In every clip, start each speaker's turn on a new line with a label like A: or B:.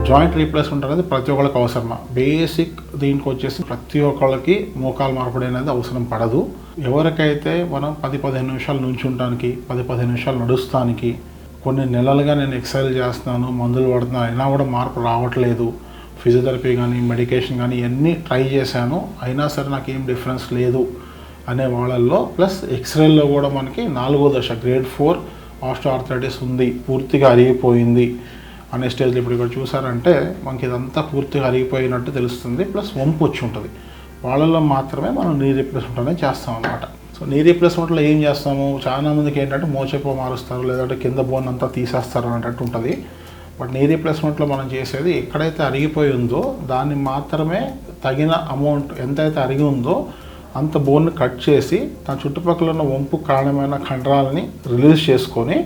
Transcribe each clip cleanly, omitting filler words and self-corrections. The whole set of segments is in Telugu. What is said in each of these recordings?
A: జాయింట్ రీప్లేస్మెంట్ అనేది ప్రతి ఒక్కరికి అవసరమా? బేసిక్ దీనికి వచ్చేసి ప్రతి ఒక్కళ్ళకి మోకాలు మార్పిడి అనేది అవసరం పడదు. ఎవరికైతే మనం 10-15 నిమిషాలు నుంచుంటానికి, 10-15 నిమిషాలు నడుస్తానికి, కొన్ని నెలలుగా నేను ఎక్సర్సైజ్ చేస్తున్నాను, మందులు పడుతున్నాను, అయినా కూడా మార్పు రావట్లేదు, ఫిజియోథెరపీ కానీ మెడికేషన్ కానీ ఇవన్నీ ట్రై చేశాను, అయినా సరే నాకు ఏం డిఫరెన్స్ లేదు అనే వాళ్ళల్లో, ప్లస్ ఎక్స్రేల్లో కూడా మనకి 4వ దశ గ్రేడ్ 4 ఆస్టియోఆర్థరైటిస్ ఉంది, పూర్తిగా అరిగిపోయింది అనే స్టేజ్లో ఇప్పుడు ఇక్కడ చూసారంటే మనకి ఇదంతా పూర్తిగా అరిగిపోయినట్టు తెలుస్తుంది, ప్లస్ వంపు వచ్చి ఉంటుంది. వాళ్ళల్లో మాత్రమే మనం నీ రీప్లేస్మెంట్ అనేది చేస్తాం అనమాట. సో నీ రీప్లేస్మెంట్లో ఏం చేస్తాము, చాలామందికి ఏంటంటే మోచేపో మారుస్తారు, లేదంటే కింద బోన్ అంతా తీసేస్తారు అనేటట్టు ఉంటుంది. బట్ నీ రీప్లేస్మెంట్లో మనం చేసేది ఎక్కడైతే అరిగిపోయి ఉందో దాన్ని మాత్రమే తగిన అమౌంట్ ఎంతైతే అరిగి ఉందో అంత బోన్ని కట్ చేసి దాని చుట్టుపక్కల ఉన్న వంపు కారణమైన కండరాలని రిలీజ్ చేసుకొని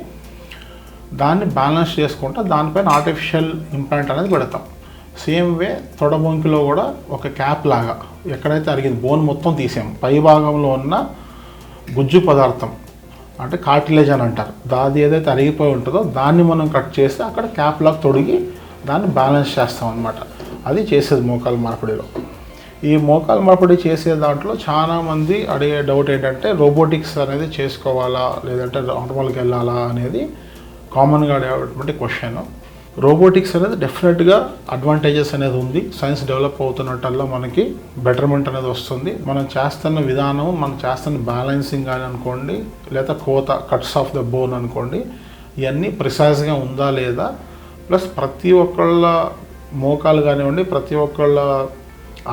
A: దాన్ని బ్యాలెన్స్ చేసుకుంటా దానిపైన ఆర్టిఫిషియల్ ఇంప్లాంట్ అనేది పెడతాం. సేమ్ వే తొడ బొంకిలో కూడా ఒక క్యాప్ లాగా ఎక్కడైతే అరిగింది బోన్ మొత్తం తీసాం, పై భాగంలో ఉన్న గుజ్జు పదార్థం అంటే కార్టిలేజ్ అని అంటారు, దాది ఏదైతే అరిగిపోయి ఉంటుందో దాన్ని మనం కట్ చేసి అక్కడ క్యాప్ లాగా తొడిగి దాన్ని బ్యాలెన్స్ చేస్తాం అనమాట. అది చేసేది మోకాలు మార్పిడిలో. ఈ మోకాలు మార్పిడి చేసే దాంట్లో చాలామంది అడిగే డౌట్ ఏంటంటే రోబోటిక్స్ అనేది చేసుకోవాలా లేదంటే నార్మల్కి వెళ్ళాలా అనేది కామన్గా అడిగేటువంటి క్వశ్చన్. రోబోటిక్స్ అనేది డెఫినెట్గా అడ్వాంటేజెస్ అనేది ఉంది. సైన్స్ డెవలప్ అవుతున్నట్టల్లా మనకి బెటర్మెంట్ అనేది వస్తుంది. మనం చేస్తున్న విధానం, మనం చేస్తున్న బ్యాలెన్సింగ్ కానీ అనుకోండి, లేదా కోత కట్స్ ఆఫ్ ద బోన్ అనుకోండి, ఇవన్నీ ప్రిసైజ్గా ఉందా లేదా, ప్లస్ ప్రతి ఒక్కళ్ళ మోకాలు కానివ్వండి, ప్రతి ఒక్కళ్ళ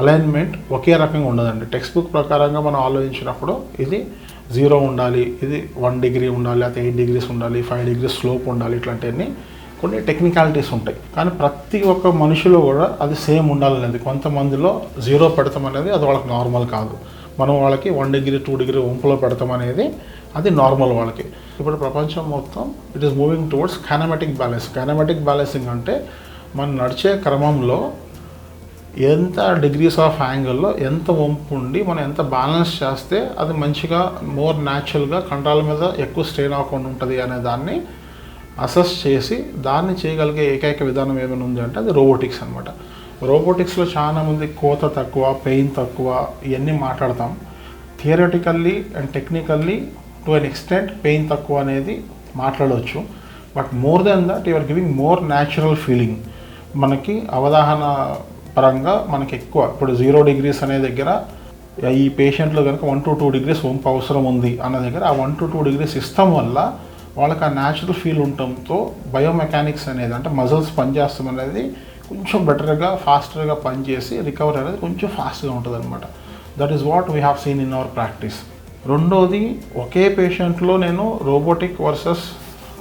A: అలైన్మెంట్ ఒకే రకంగా ఉండదండి. టెక్స్ట్ బుక్ ప్రకారంగా మనం ఆలోచించినప్పుడు ఇది 0 ఉండాలి, ఇది 1 డిగ్రీ ఉండాలి, లేకపోతే 8 డిగ్రీస్ ఉండాలి, 5 డిగ్రీస్ స్లోప్ ఉండాలి, ఇట్లాంటివన్నీ కొన్ని టెక్నికాలిటీస్ ఉంటాయి. కానీ ప్రతి ఒక్క మనిషిలో కూడా అది సేమ్ ఉండాలనేది, కొంతమందిలో 0 పెడతాం అనేది అది వాళ్ళకి నార్మల్ కాదు. మనం వాళ్ళకి 1 డిగ్రీ 2 డిగ్రీ వంపులో పెడతాం అనేది అది నార్మల్ వాళ్ళకి. ఇప్పుడు ప్రపంచం మొత్తం it is moving towards kinematic balance. Kinematic balancing అంటే మనం నడిచే క్రమంలో ఎంత డిగ్రీస్ ఆఫ్ యాంగిల్లో ఎంత వంపు ఉండి మనం ఎంత బ్యాలెన్స్ చేస్తే అది మంచిగా మోర్ న్యాచురల్గా కండరాల మీద ఎక్కువ స్ట్రెయిన్ అవ్వకుండా ఉంటుంది అనే దాన్ని అసెస్ చేసి దాన్ని చేయగలిగే ఏకైక విధానం ఏమైనా ఉంది అంటే అది రోబోటిక్స్ అనమాట. రోబోటిక్స్లో చాలామంది కోత తక్కువ, పెయిన్ తక్కువ ఇవన్నీ మాట్లాడతాం. Theoretically and technically to an extent pain తక్కువ అనేది మాట్లాడవచ్చు. But more than that you are giving more natural feeling. మనకి అవగాహన పరంగా మనకి ఎక్కువ ఇప్పుడు 0 డిగ్రీస్ అనే దగ్గర ఈ పేషెంట్లో కనుక 1 to 2 డిగ్రీస్ వంపు అవసరం ఉంది అన్న దగ్గర ఆ 1 to 2 డిగ్రీస్ ఇస్తాం వల్ల వాళ్ళకి ఆ న్యాచురల్ ఫీల్ ఉండటంతో బయోమెకానిక్స్ అనేది అంటే మజిల్స్ పనిచేస్తాం అనేది కొంచెం బెటర్గా ఫాస్టర్గా పనిచేసి రికవరీ అనేది కొంచెం ఫాస్ట్గా ఉంటుంది అనమాట. That is what we have seen in our practice. రెండోది, ఒకే పేషెంట్లో నేను రోబోటిక్ వర్సెస్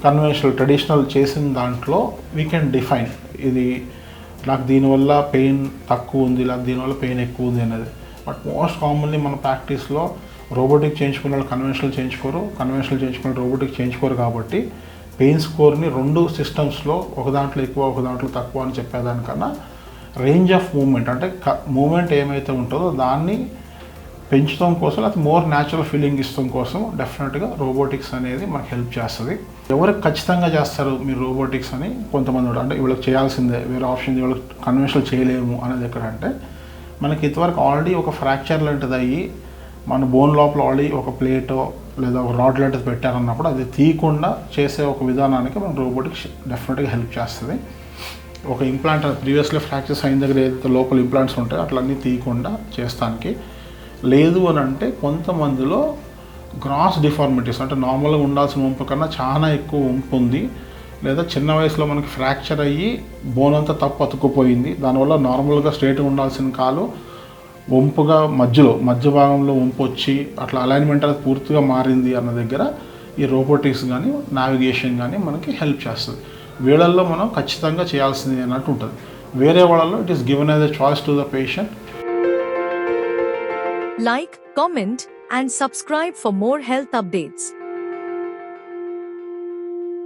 A: కన్వెన్షనల్ ట్రెడిషనల్ చేసిన దాంట్లో వీ కెన్ డిఫైన్ ఇది నాకు దీనివల్ల పెయిన్ తక్కువ ఉంది, లేదా దీనివల్ల పెయిన్ ఎక్కువ ఉంది అనేది. బట్ మోస్ట్ కామన్లీ మన ప్రాక్టీస్లో రోబోటిక్ చేయించుకునే వాళ్ళు కన్వెన్షనల్ చేయించుకోరు, కన్వెన్షనల్ చేయించుకునే రోబోటిక్ చేయించుకోరు. కాబట్టి పెయిన్ స్కోర్ని 2 సిస్టమ్స్లో ఒక దాంట్లో ఎక్కువ ఒక దాంట్లో తక్కువ అని చెప్పేదానికన్నా రేంజ్ ఆఫ్ మూమెంట్ అంటే మూమెంట్ ఏమైతే ఉంటుందో దాన్ని పెంచడం కోసం, లేకపోతే మోర్ న్యాచురల్ ఫీలింగ్ ఇష్టం కోసం డెఫినెట్గా రోబోటిక్స్ అనేది మనకు హెల్ప్ చేస్తుంది. ఎవరికి ఖచ్చితంగా చేస్తారు మీరు రోబోటిక్స్ అని కొంతమంది కూడా, అంటే వీళ్ళకి చేయాల్సిందే, వేరే ఆప్షన్ వీళ్ళకి కన్వెన్షనల్ చేయలేము అనేది ఎక్కడంటే మనకి ఇంతవరకు ఆల్రెడీ ఒక ఫ్రాక్చర్ లాంటిది అయ్యి మన బోన్ లోపల ఆల్రెడీ ఒక ప్లేటో లేదా ఒక రాడ్ లాంటిది పెట్టారన్నప్పుడు అది తీయకుండా చేసే ఒక విధానానికి మన రోబోటిక్స్ డెఫినెట్గా హెల్ప్ చేస్తుంది. ఒక ఇంప్లాంట్ ప్రీవియస్లీ ఫ్రాక్చర్స్ అయిన దగ్గర ఏదైతే లోపల ఇంప్లాంట్స్ ఉంటాయో అట్లన్నీ తీయకుండా చేస్తానికి లేదు అని అంటే కొంతమందిలో గ్రాస్ డిఫార్మిటీస్ అంటే నార్మల్గా ఉండాల్సిన వంపు కన్నా చాలా ఎక్కువ వంపు ఉంది, లేదా చిన్న వయసులో మనకి ఫ్రాక్చర్ అయ్యి బోన్ అంతా తప్పు అతుక్కుపోయింది, దానివల్ల నార్మల్గా స్ట్రైట్గా ఉండాల్సిన కాలు వంపుగా మధ్య భాగంలో వంపు వచ్చి అట్లా అలైన్మెంట్ అనేది పూర్తిగా మారింది అన్న దగ్గర ఈ రోబోటిక్స్ కానీ నావిగేషన్ కానీ మనకి హెల్ప్ చేస్తుంది. వీళ్ళల్లో మనం ఖచ్చితంగా చేయాల్సింది అన్నట్టు ఉంటుంది. వేరే వాళ్ళలో it is given as a choice to the patient.
B: Like, comment, and subscribe for more health updates.